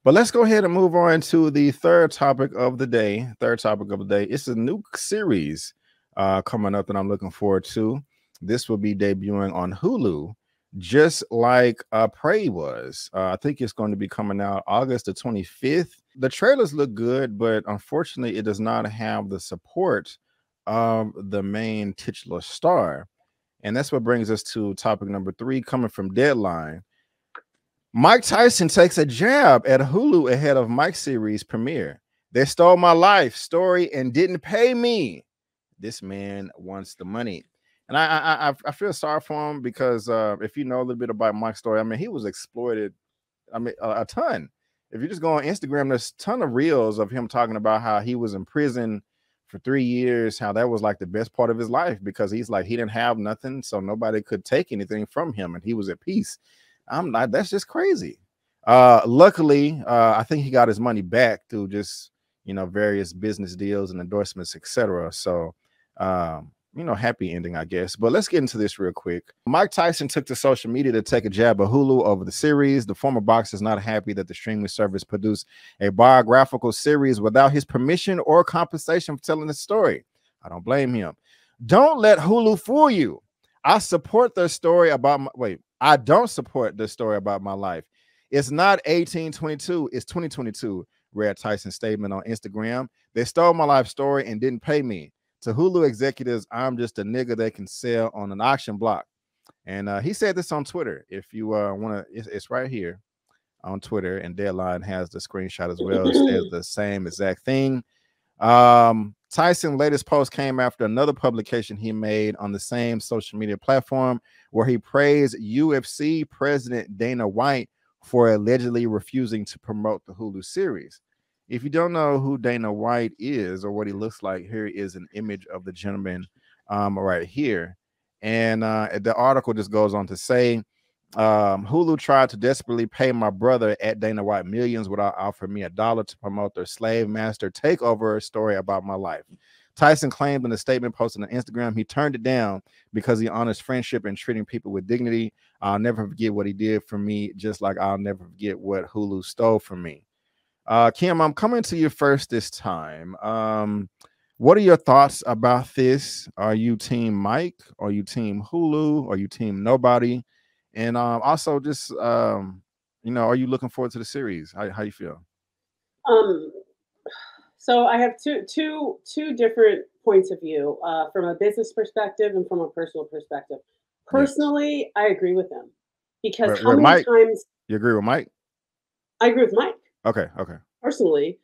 But let's go ahead and move on to the third topic of the day. It's a new series coming up that I'm looking forward to. This will be debuting on Hulu, just like Prey was. I think it's going to be coming out August the 25th. The trailers look good, but unfortunately, it does not have the support of the main titular star. And that's what brings us to topic number 3, coming from Deadline. Mike Tyson takes a jab at Hulu ahead of Mike's series premiere. They stole my life story and didn't pay me. This man wants the money. And I feel sorry for him because if you know a little bit about Mike's story, I mean, he was exploited, I mean, a ton. If you just go on Instagram, there's a ton of reels of him talking about how he was in prison for 3 years, how that was like the best part of his life because he's like, he didn't have nothing, so nobody could take anything from him, and he was at peace. I'm not, that's just crazy. Luckily, I think he got his money back through just, you know, various business deals and endorsements, etc. So, you know, happy ending, I guess. But let's get into this real quick. Mike Tyson took to social media to take a jab at Hulu over the series. The former boxer is not happy that the streaming service produced a biographical series without his permission or compensation for telling the story. I don't blame him. Don't let Hulu fool you. I support the story about my, I don't support the story about my life. It's not 1822, it's 2022, read Tyson's statement on Instagram. They stole my life story and didn't pay me. To Hulu executives, I'm just a nigga they can sell on an auction block. And he said this on Twitter. If you want to, it's right here on Twitter, and Deadline has the screenshot as well. It says the same exact thing. Tyson's latest post came after another publication he made on the same social media platform where he praised UFC president Dana White for allegedly refusing to promote the Hulu series. If you don't know who Dana White is or what he looks like, here is an image of the gentleman right here. And the article just goes on to say, Hulu tried to desperately pay my brother at Dana White millions without offering me $1 to promote their slave master takeover story about my life. Tyson claimed in a statement posted on Instagram he turned it down because he honors friendship and treating people with dignity. I'll never forget what he did for me, just like I'll never forget what Hulu stole from me. Kim, I'm coming to you first this time. What are your thoughts about this? Are you team Mike? Are you team Hulu? Are you team nobody? And also just, you know, are you looking forward to the series? How you feel? So I have two different points of view, from a business perspective and from a personal perspective. Personally, yes. I agree with him because how many Mike, times you agree with Mike? I agree with Mike. Okay. Personally,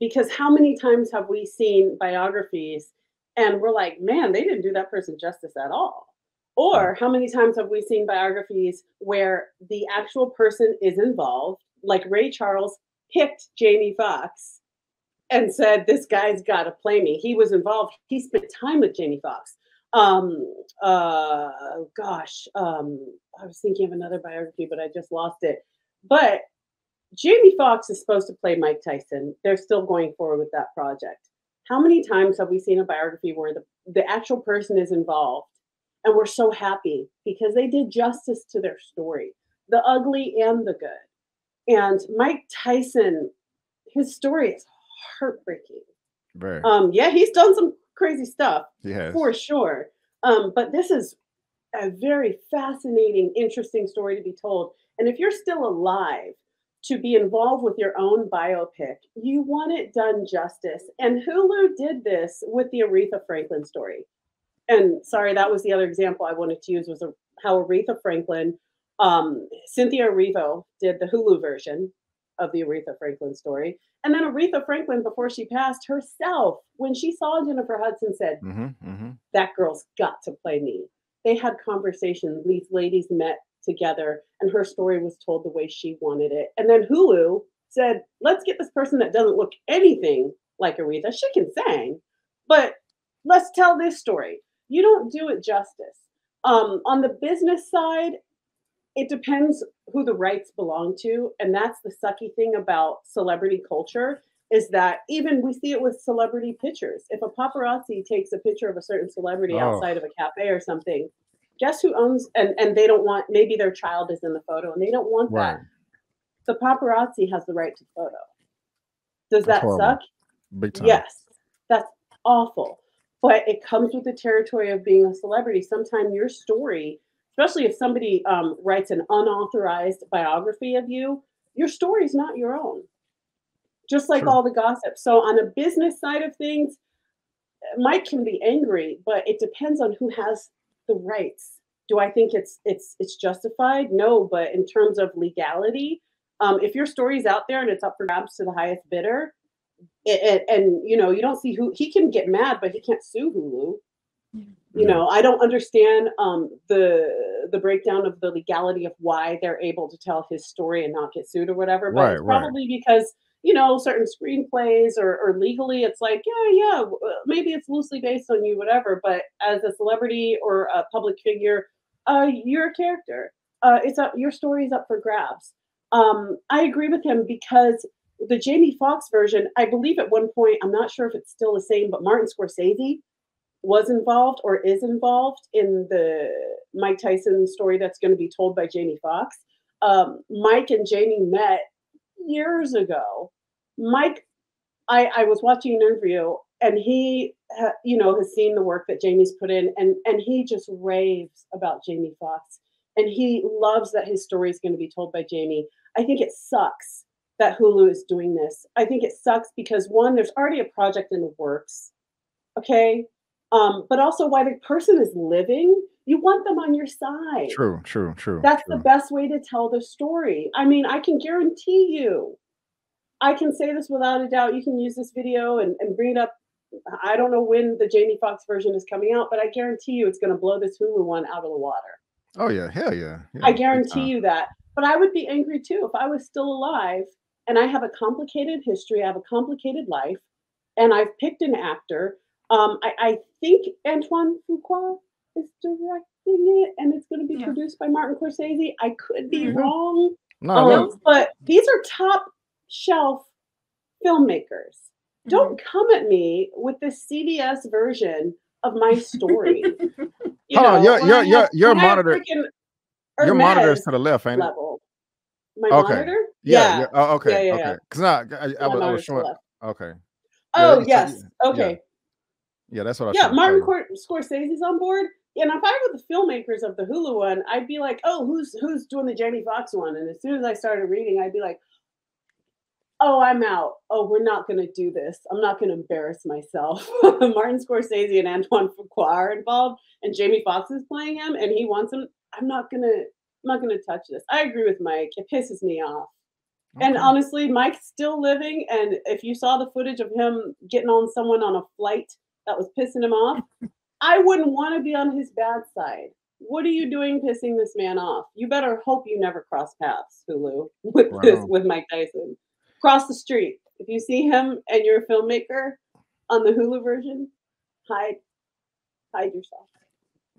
because how many times have we seen biographies and we're like, man, they didn't do that person justice at all? Or how many times have we seen biographies where the actual person is involved, like Ray Charles picked Jamie Foxx and said, this guy's got to play me. He was involved. He spent time with Jamie Foxx. I was thinking of another biography, but I just lost it. But Jamie Foxx is supposed to play Mike Tyson. They're still going forward with that project. How many times have we seen a biography where the actual person is involved and we're so happy because they did justice to their story, the ugly and the good? And Mike Tyson, his story is heartbreaking. Very. Yeah, he's done some crazy stuff, for sure. But this is a very fascinating, interesting story to be told. And if you're still alive, to be involved with your own biopic, you want it done justice. And Hulu did this with the Aretha Franklin story. And sorry, that was the other example I wanted to use was how Aretha Franklin, Cynthia Erivo did the Hulu version of the Aretha Franklin story. And then Aretha Franklin, before she passed herself, when she saw Jennifer Hudson, said, that girl's got to play me. They had conversations. These ladies met together and her story was told the way she wanted it. And then Hulu said, let's get this person that doesn't look anything like Aretha. She can sing, but let's tell this story. You don't do it justice. On the business side, it depends who the rights belong to. And that's the sucky thing about celebrity culture is that even we see it with celebrity pictures. If a paparazzi takes a picture of a certain celebrity outside of a cafe or something, guess who owns, and they don't want, maybe their child is in the photo and they don't want that. the paparazzi has the right to photo. Does that suck? Big time. Yes, that's awful. But it comes with the territory of being a celebrity. Sometimes your story, especially if somebody writes an unauthorized biography of you, your story is not your own. Just like all the gossip. So on a business side of things, Mike can be angry, but it depends on who has the rights. Do I think it's justified? No, but in terms of legality, if your story's out there and it's up for grabs to the highest bidder, and you know, you don't see who he can get mad, but he can't sue Hulu. You know, I don't understand the breakdown of the legality of why they're able to tell his story and not get sued or whatever. But it's probably because, you know, certain screenplays or legally, it's like, yeah, maybe it's loosely based on you, whatever. But as a celebrity or a public figure, you're a character. It's up, your story is up for grabs. I agree with him because the Jamie Foxx version, I believe at one point, I'm not sure if it's still the same, but Martin Scorsese was involved or is involved in the Mike Tyson story that's going to be told by Jamie Foxx. Mike and Jamie met years ago. Mike, I was watching an interview and he, you know, has seen the work that Jamie's put in and he just raves about Jamie Foxx. And he loves that his story is going to be told by Jamie. I think it sucks that Hulu is doing this. I think it sucks because one, there's already a project in the works. Okay. But also while the person is living, you want them on your side. True. That's the best way to tell the story. I mean, I can guarantee you, I can say this without a doubt. You can use this video and bring it up. I don't know when the Jamie Foxx version is coming out, but I guarantee you it's going to blow this Hulu one out of the water. Oh yeah, hell yeah. I guarantee you that. But I would be angry too if I was still alive and I have a complicated history, I have a complicated life, and I've picked an actor. I think Antoine Fuqua is directing it, and it's going to be produced by Martin Scorsese. I could be wrong, but these are top shelf filmmakers. Don't come at me with this CBS version of my story. Hold on, your monitor. Your monitor is to the left, ain't it? My monitor? Yeah. Oh, okay. Okay. Because I was showing. Okay. Oh yes. Okay. Yeah, that's what I was. Yeah, Martin Scorsese's on board. And if I were the filmmakers of the Hulu one, I'd be like, oh, who's doing the Jamie Foxx one? And as soon as I started reading, I'd be like, oh, I'm out. Oh, we're not going to do this. I'm not going to embarrass myself. Martin Scorsese and Antoine Fuqua are involved, and Jamie Foxx is playing him, and he wants him. I'm not gonna touch this. I agree with Mike. It pisses me off. Okay. And honestly, Mike's still living. And if you saw the footage of him getting on someone on a flight that was pissing him off, I wouldn't want to be on his bad side. What are you doing pissing this man off? You better hope you never cross paths, Hulu, with Mike Tyson. Cross the street. If you see him and you're a filmmaker on the Hulu version, hide yourself.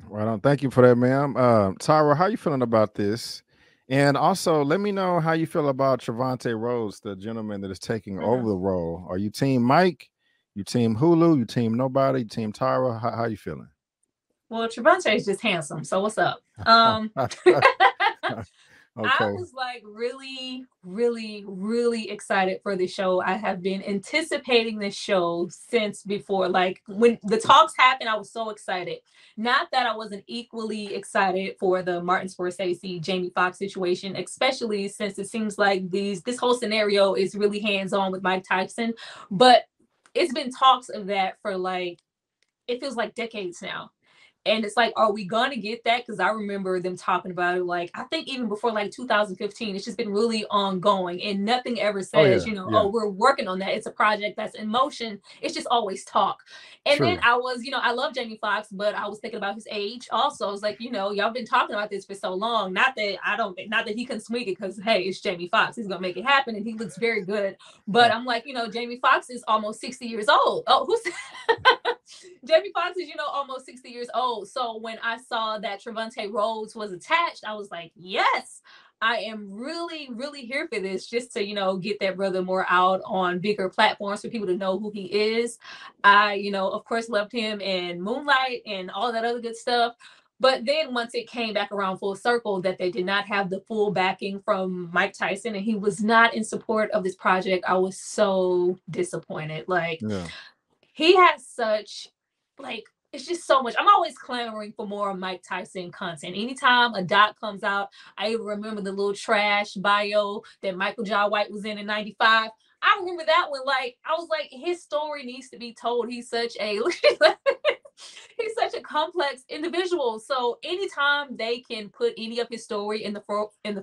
Well, thank you for that, ma'am. Tyra, how you feeling about this? And also, let me know how you feel about Trevante Rhodes, the gentleman that is taking over the role. Are you team Mike? You team Hulu? You team nobody? You team Tyra? How you feeling? Well, Trevante is just handsome. So what's up? Okay. I was like really, really, really excited for the show. I have been anticipating this show since before. Like when the talks happened, I was so excited. Not that I wasn't equally excited for the Martin Scorsese, Jamie Foxx situation, especially since it seems like this whole scenario is really hands-on with Mike Tyson. But it's been talks of that for like, it feels like decades now. And it's like, are we going to get that? Because I remember them talking about it, like, I think even before like 2015, it's just been really ongoing. And nothing ever says, oh, we're working on that. It's a project that's in motion. It's just always talk. And then I was, I love Jamie Foxx, but I was thinking about his age also. I was like, y'all been talking about this for so long. Not that he can swing it because, hey, it's Jamie Foxx. He's going to make it happen. And he looks very good. But I'm like, Jamie Foxx is almost 60 years old. Oh, who's Jamie Foxx is, almost 60 years old. So when I saw that Trevante Rhodes was attached, I was like, yes, I am really, really here for this, just to, get that brother more out on bigger platforms for people to know who he is. I, of course, loved him in Moonlight and all that other good stuff. But then once it came back around full circle that they did not have the full backing from Mike Tyson and he was not in support of this project, I was so disappointed. Like, he has such, like, it's just so much. I'm always clamoring for more Mike Tyson content. Anytime a doc comes out, I even remember the little trash bio that Michael Jai White was in '95. I remember that one. Like, I was like, his story needs to be told. He's such a he's such a complex individual. So anytime they can put any of his story in the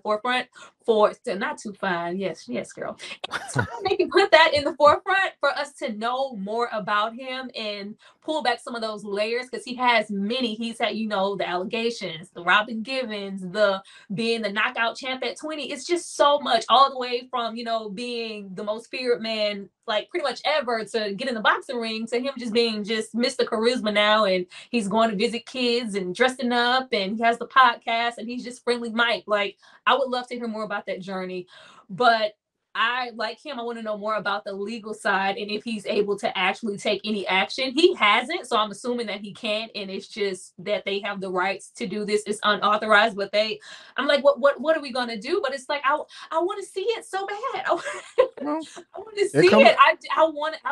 forefront for not too fine. Yes, girl. Anytime they can put that in the forefront for us to know more about him and pull back some of those layers, because he has many. He's had, the allegations, the Robin Givens, the being the knockout champ at 20. It's just so much, all the way from, being the most feared man, like pretty much ever, to get in the boxing ring, to him just being just Mr. Charisma now, and he's going to visit kids and dressing up, and he has the podcast, and he's just friendly Mike. Like, I would love to hear more about that journey, but I, like him, I want to know more about the legal side and if he's able to actually take any action. He hasn't, so I'm assuming that he can, and it's just that they have the rights to do this. It's unauthorized, but I'm like, what are we gonna do? But it's like, I want to see it so bad. I want to see it. I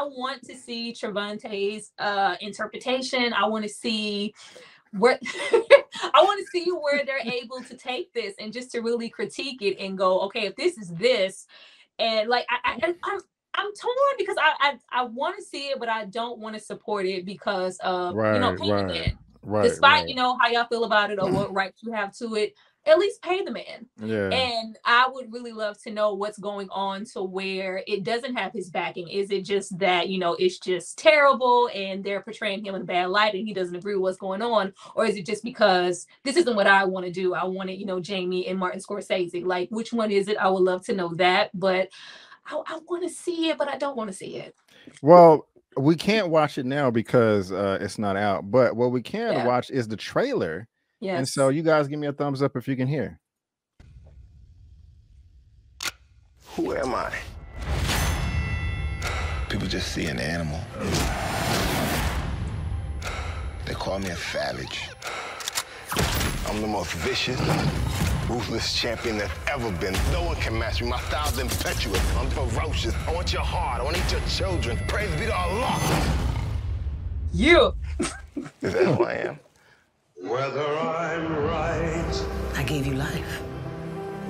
want to see Trevante's interpretation. I want to see where I want to see where they're able to take this and just to really critique it and go, okay, if this is this. And like I'm torn because I want to see it, but I don't want to support it because of paying the man. Despite how y'all feel about it or what rights you have to it, at least pay the man. Yeah. And I would really love to know what's going on to where it doesn't have his backing. Is it just that it's just terrible and they're portraying him in a bad light and he doesn't agree with what's going on, or is it just because this isn't what I want to do? I want it, Jamie and Martin Scorsese. Like, which one is it? I would love to know that, but I want to see it, but I don't want to see it. Well, we can't watch it now because it's not out. But what we can watch is the trailer. Yes. And so you guys give me a thumbs up if you can hear. Who am I? People just see an animal. They call me a savage. I'm the most vicious, ruthless champion that's ever been. No one can match me. My style's impetuous. I'm ferocious. I want your heart. I want to eat your children. Praise be to Allah. You. Is that who I am? Whether I'm right. I gave you life.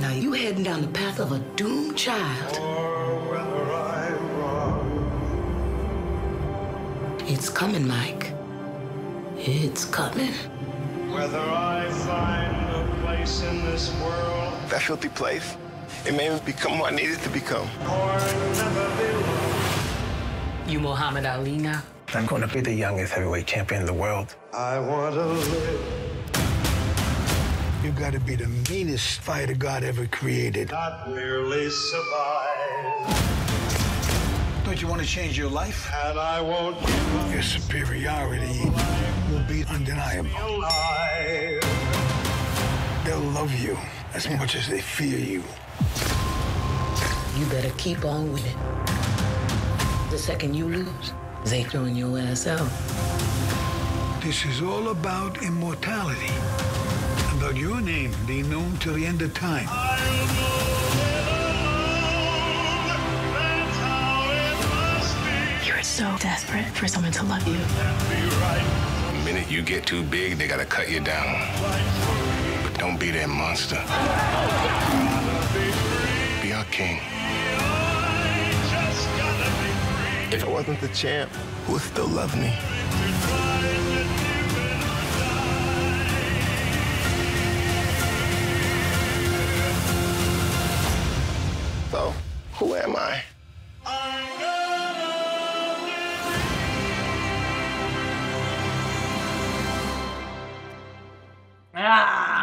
Now you heading down the path of a doomed child. Or whether I'm wrong. It's coming, Mike. It's coming. Whether I find a place in this world. That filthy place, it made me become what I needed to become. Or never be loved. You Muhammad Ali now? I'm going to be the youngest heavyweight champion in the world. I want to live. You got to be the meanest fighter God ever created. Not merely survive. Don't you want to change your life? And I won't give up. Your superiority will be undeniable. They'll love you as much as they fear you. You better keep on with it. The second you lose, they throwing your ass out. This is all about immortality. About your name being known till the end of time. You're so desperate for someone to love you. The minute you get too big, they gotta cut you down. But don't be that monster. Be our king. If I wasn't the champ, who would still love me? So, who am I?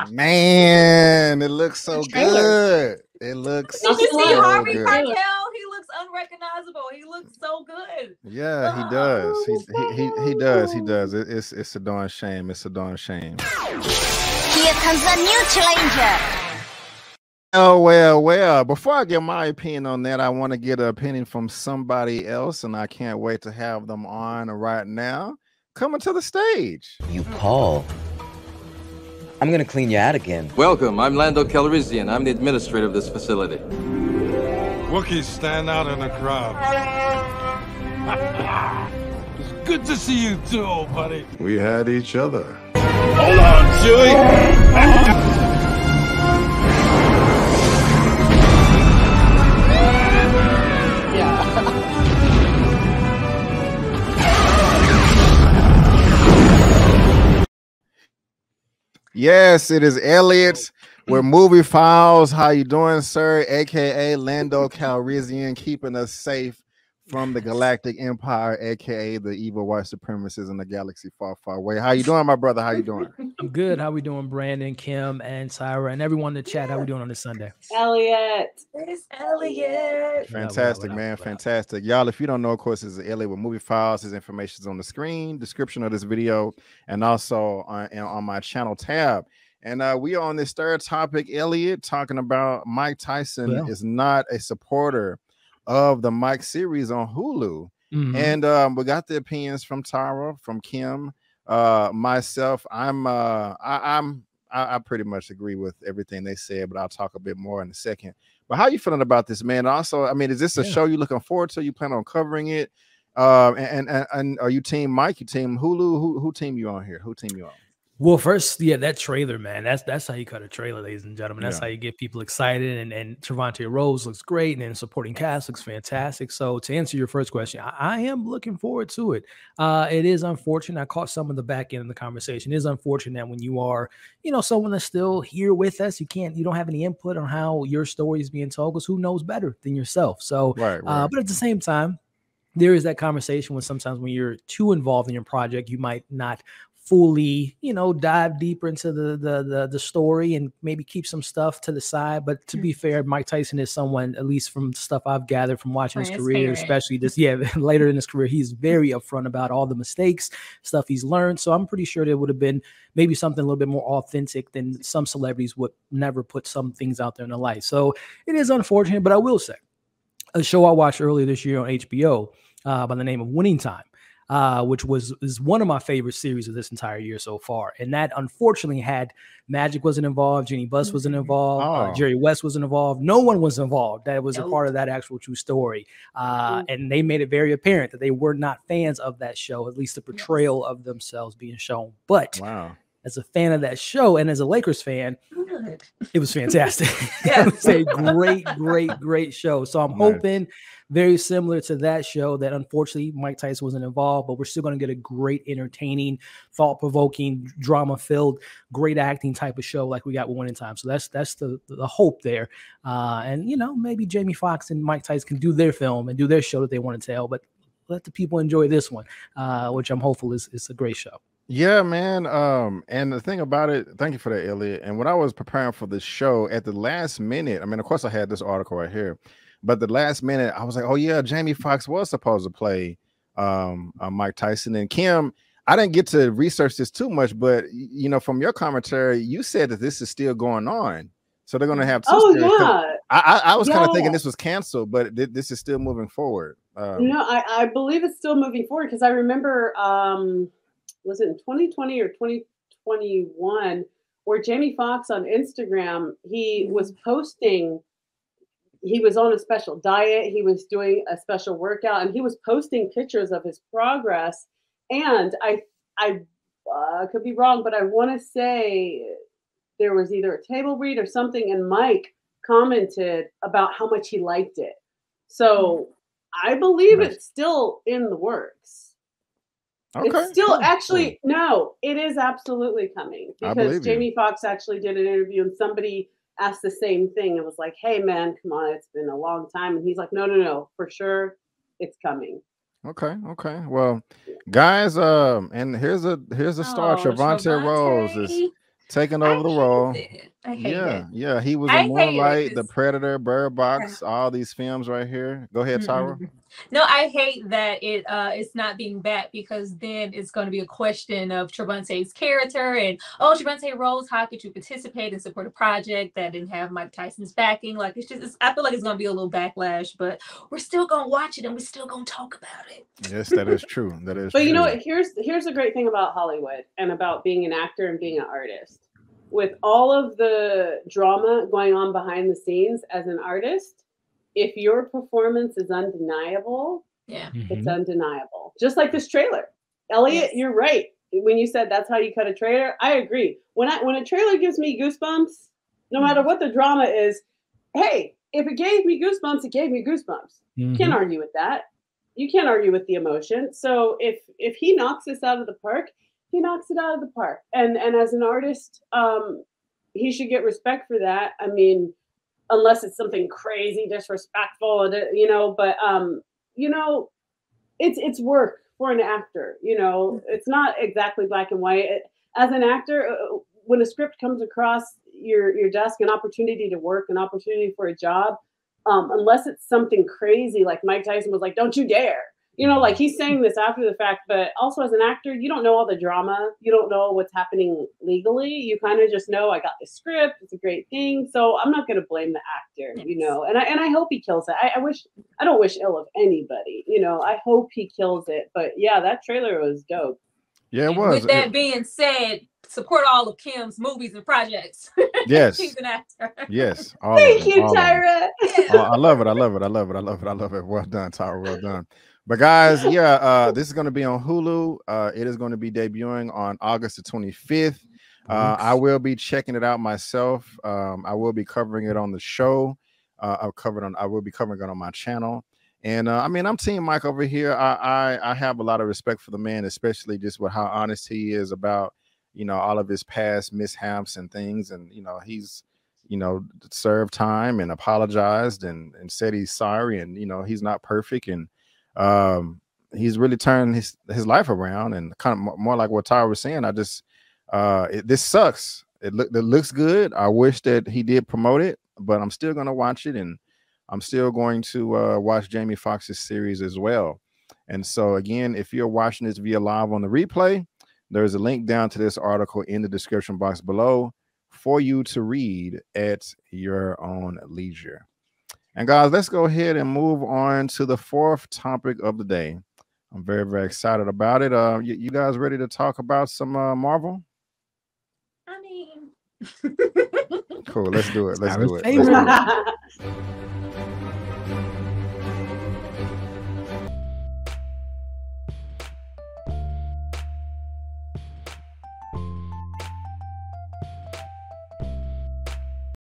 Man, it looks so good. It looks so good. Harvey Keitel, he looks unrecognizable. He looks so good. Yeah, he does. He does. He does. It's a darn shame. It's a darn shame. Here comes a new challenger. Oh, well. Before I give my opinion on that, I want to get an opinion from somebody else, and I can't wait to have them on right now. Coming to the stage. You call I'm gonna clean you out again. Welcome, I'm Lando Calrissian. I'm the administrator of this facility. Wookiees stand out in the crowd. It's good to see you too, old buddy. We had each other. Hold on, Chewie! Yes, it is Elliot with Movie Files. How you doing, sir? AKA Lando Calrissian, keeping us safe from the Galactic Empire, aka the evil white supremacists in the galaxy far, far away. How you doing, my brother? How you doing? I'm good. How we doing, Brandon, Kim, and Tyra, and everyone in the chat? How we doing on this Sunday? Elliot. It's Elliot. Fantastic, man. Fantastic. Y'all, if you don't know, of course, this is Elliot with Movie Files. His information is on the screen, description of this video, and also on my channel tab. And we are on this third topic, Elliot, talking about Mike Tyson is not a supporter of the Mike series on Hulu. And we got the opinions from Tara, from Kim, myself. I pretty much agree with everything they said, but I'll talk a bit more in a second. But how you feeling about this, man? Also, I mean, is this a show you looking forward to? You plan on covering it? And are you team Mike? You team Hulu? Who team you on here? Who team you on? Well, first, yeah, that trailer, man, that's how you cut a trailer, ladies and gentlemen. That's how you get people excited. And Trevante Rose looks great, and then supporting cast looks fantastic. So to answer your first question, I am looking forward to it. It is unfortunate. I caught some of the back end of the conversation. It is unfortunate that when you are, someone that's still here with us, you don't have any input on how your story is being told, because who knows better than yourself? So, but at the same time, there is that conversation when sometimes when you're too involved in your project, you might not fully, dive deeper into the story and maybe keep some stuff to the side. But to be fair, Mike Tyson is someone, at least from stuff I've gathered from watching his career, especially this, later in his career, he's very upfront about all the mistakes, stuff he's learned. So I'm pretty sure there would have been maybe something a little bit more authentic than some celebrities would never put some things out there in the light. So it is unfortunate, but I will say a show I watched earlier this year on HBO by the name of Winning Time, which is one of my favorite series of this entire year so far. And that unfortunately had Magic wasn't involved, Jeannie Buss wasn't involved, Jerry West wasn't involved. No one was involved that was a part of that actual true story. And they made it very apparent that they were not fans of that show, at least the portrayal of themselves being shown. But as a fan of that show and as a Lakers fan, it was fantastic. It was a great show. So I'm hoping very similar to that show that unfortunately Mike Tyson wasn't involved, but we're still going to get a great, entertaining, thought-provoking, drama-filled, great acting type of show like we got with Winning Time. So that's the hope there. And, maybe Jamie Foxx and Mike Tyson can do their film and do their show that they want to tell, but let the people enjoy this one, which I'm hopeful is a great show. Yeah, man. And the thing about it, thank you for that, Elliot. And when I was preparing for this show at the last minute, I mean, of course I had this article right here, but the last minute I was like, oh yeah, Jamie Foxx was supposed to play Mike Tyson. And Kim, I didn't get to research this too much, but from your commentary, you said that this is still going on. So they're going to have two I was kind of thinking this was canceled, but this is still moving forward. No, I believe it's still moving forward, because I remember was it in 2020 or 2021 where Jamie Foxx on Instagram, he was posting, he was on a special diet, he was doing a special workout, and he was posting pictures of his progress. And I could be wrong, but I want to say there was either a table read or something, and Mike commented about how much he liked it. So I believe it's still in the works. Okay, it's still actually, no, it is absolutely coming, because Jamie Foxx actually did an interview and somebody asked the same thing. It was like, hey man, come on, it's been a long time. And he's like, no, for sure it's coming. Okay. Well, guys, and here's a star, Trevante Rose is taking over the role. Yeah, he was in Moonlight, The Predator, Bird Box, all these films right here. Go ahead, Tyra. No, I hate that it's not being backed, because then it's going to be a question of Trevante's character and, Trevante Rose, how could you participate and support a project that didn't have Mike Tyson's backing? Like, I feel like it's going to be a little backlash, but we're still going to watch it and we're still going to talk about it. Yes, that is true. But you know what? Here's the great thing about Hollywood and about being an actor and being an artist. with all of the drama going on behind the scenes as an artist, if your performance is undeniable, it's undeniable. Just like this trailer. Elliot, you're right. When you said that's how you cut a trailer, I agree. When a trailer gives me goosebumps, no matter what the drama is, hey, if it gave me goosebumps, it gave me goosebumps. You can't argue with that. You can't argue with the emotion. So if he knocks this out of the park, he knocks it out of the park. And as an artist, he should get respect for that. I mean, unless it's something crazy disrespectful, you know, but you know, it's work for an actor, you know. It's not exactly black and white. As an actor, when a script comes across your desk, an opportunity to work, an opportunity for a job, unless it's something crazy like Mike Tyson was like, don't you dare. You know, like he's saying this after the fact, but also as an actor, you don't know all the drama. You don't know what's happening legally. You kind of just know I got the script. It's a great thing. So I'm not going to blame the actor, you know, and I hope he kills it. I don't wish ill of anybody, you know, I hope he kills it. But yeah, that trailer was dope. Yeah, it was. With that being said, support all of Kim's movies and projects. Yes. She's an actor. Yes. Thank you, Tyra. I love it. I love it. I love it. I love it. I love it. Well done, Tyra. Well done. But guys, yeah, this is going to be on Hulu. It is going to be debuting on August the 25th. I will be checking it out myself. I will be covering it on the show. I will be covering it on my channel. And I mean, I'm Team Mike over here. I have a lot of respect for the man, especially just with how honest he is about, you know, all of his past mishaps and things. And, you know, he's, you know, served time and apologized and said he's sorry. And, you know, he's not perfect. And he's really turned his life around, and kind of more like what Tyra was saying. I just this sucks. It looks good. I wish that he did promote it, but I'm still going to watch it, and I'm still going to watch Jamie Foxx's series as well. And so again, if you're watching this via live on the replay, there's a link down to this article in the description box below for you to read at your own leisure. And guys, let's go ahead and move on to the fourth topic of the day. I'm very, very excited about it. You guys ready to talk about some Marvel? I mean, cool. Let's do it. Let's do it.